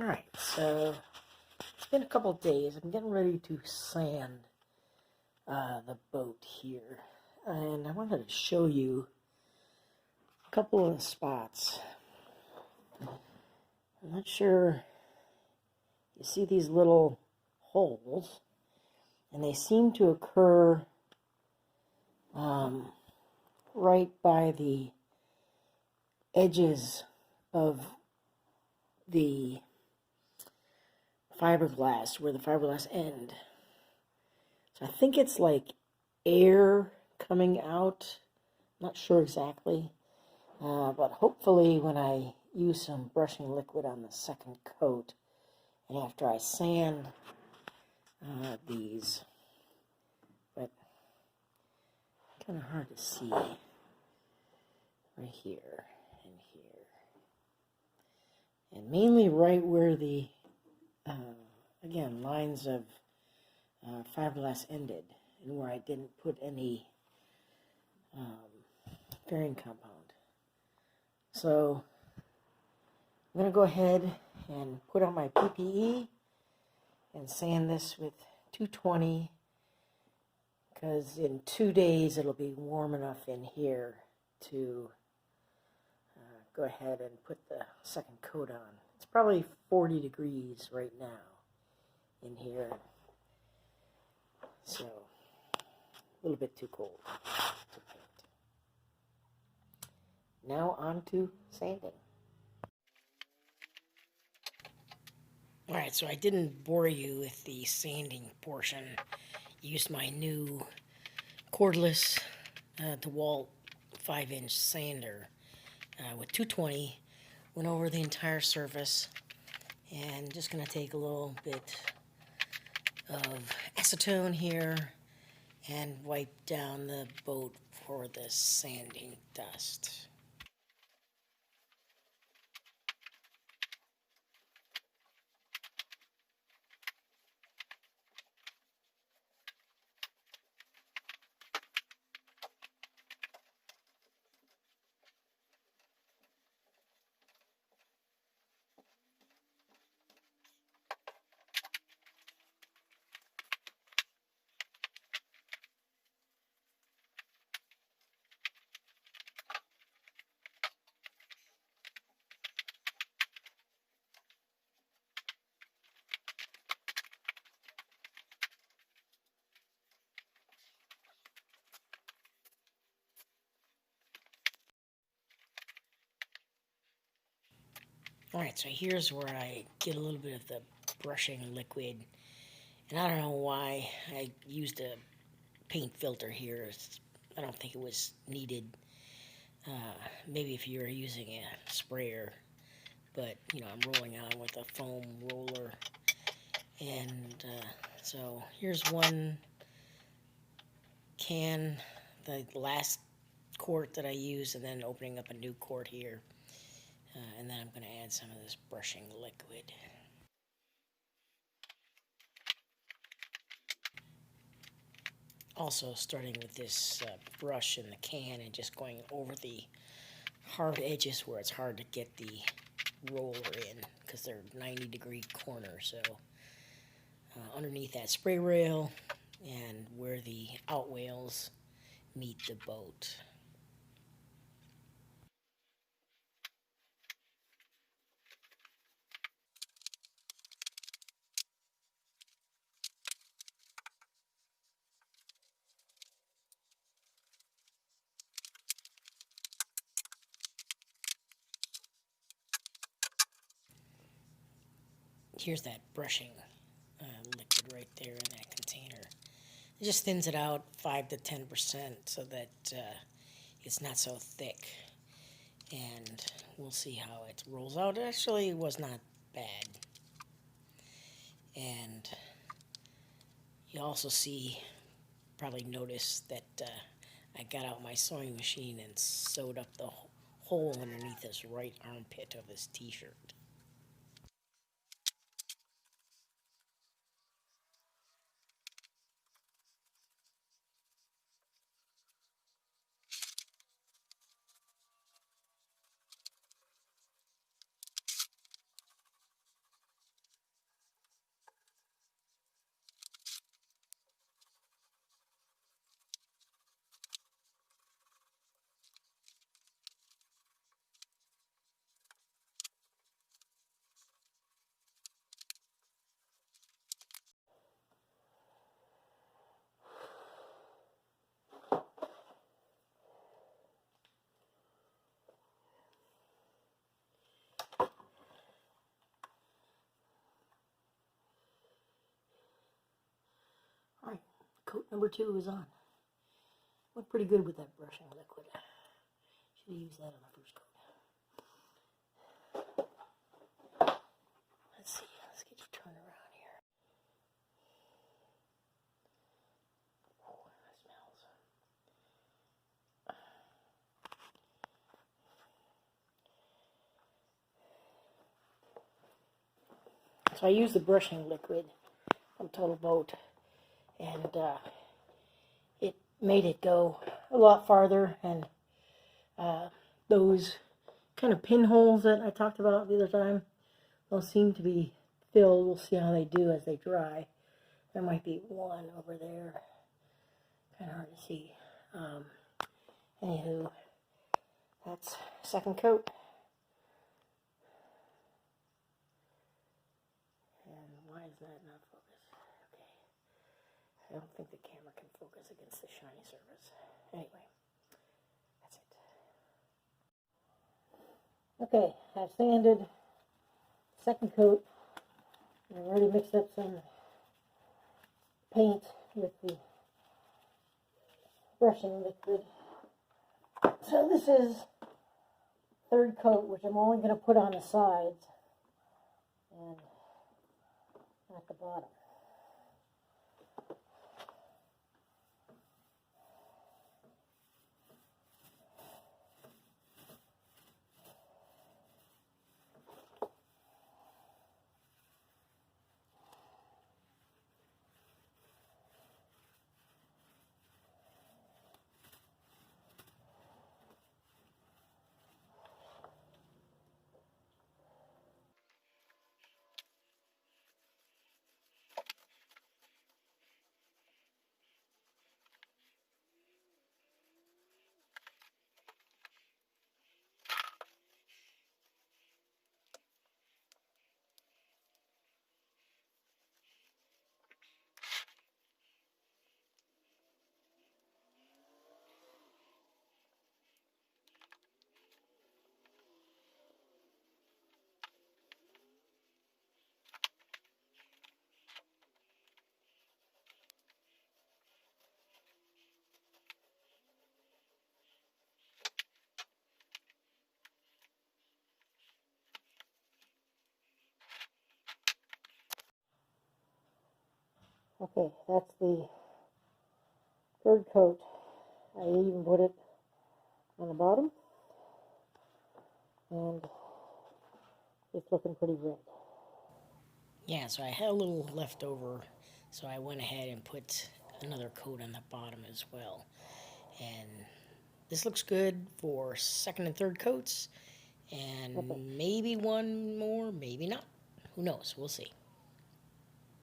Alright, so it's been a couple of days. I'm getting ready to sand the boat here. And I wanted to show you a couple of spots. I'm not sure. You see these little holes, and they seem to occur right by the edges of the fiberglass, where the fiberglass end. So I think it's like air coming out. Not sure exactly, but hopefully when I use some brushing liquid on the second coat, and after I sand these, but kind of hard to see right here and here, and mainly right where the again lines of fiberglass ended, and where I didn't put any fairing compound. So I'm going to go ahead and put on my PPE and sand this with 220, because in 2 days it'll be warm enough in here to go ahead and put the second coat on. It's probably 40 degrees right now in here, so a little bit too cold to paint. Now on to sanding. Alright, so I didn't bore you with the sanding portion. Used my new cordless DeWalt 5-inch sander with 220. Went over the entire surface, and just going to take a little bit of acetone here and wipe down the boat for the sanding dust. Alright, so here's where I get a little bit of the brushing liquid. And I don't know why I used a paint filter here. I don't think it was needed. Maybe if you're using a sprayer. But, you know, I'm rolling on with a foam roller. And so here's one can, the last quart that I used, and then opening up a new quart here. And then I'm going to add some of this brushing liquid. Also starting with this brush in the can and just going over the hard edges where it's hard to get the roller in, because they're 90-degree corners. So underneath that spray rail and where the outwales meet the boat. Here's that brushing liquid right there in that container. It just thins it out 5 to 10% so that it's not so thick. And we'll see how it rolls out. It actually was not bad. And you also probably noticed that I got out my sewing machine and sewed up the hole underneath this right armpit of this t-shirt. coat number 2 is on. Went pretty good with that brushing liquid. Should have used that on the first coat. Let's see, let's get you turned around here. Oh, that smells. So I used the brushing liquid from Total Boat, and it made it go a lot farther, and those kind of pinholes that I talked about the other time, those seem to be filled. We'll see how they do as they dry. There might be one over there, kind of hard to see. Anywho, that's second coat. And why is that not focused? Okay. I don't think the camera can focus against the shiny surface. Anyway, that's it. Okay, I've sanded second coat. I've already mixed up some paint with the brushing liquid. So this is third coat, which I'm only going to put on the sides and at the bottom. Okay, that's the third coat. I even put it on the bottom, and it's looking pretty red. Yeah, so I had a little left over, so I went ahead and put another coat on the bottom as well. And this looks good for second and third coats, and maybe one more, maybe not. Who knows? We'll see.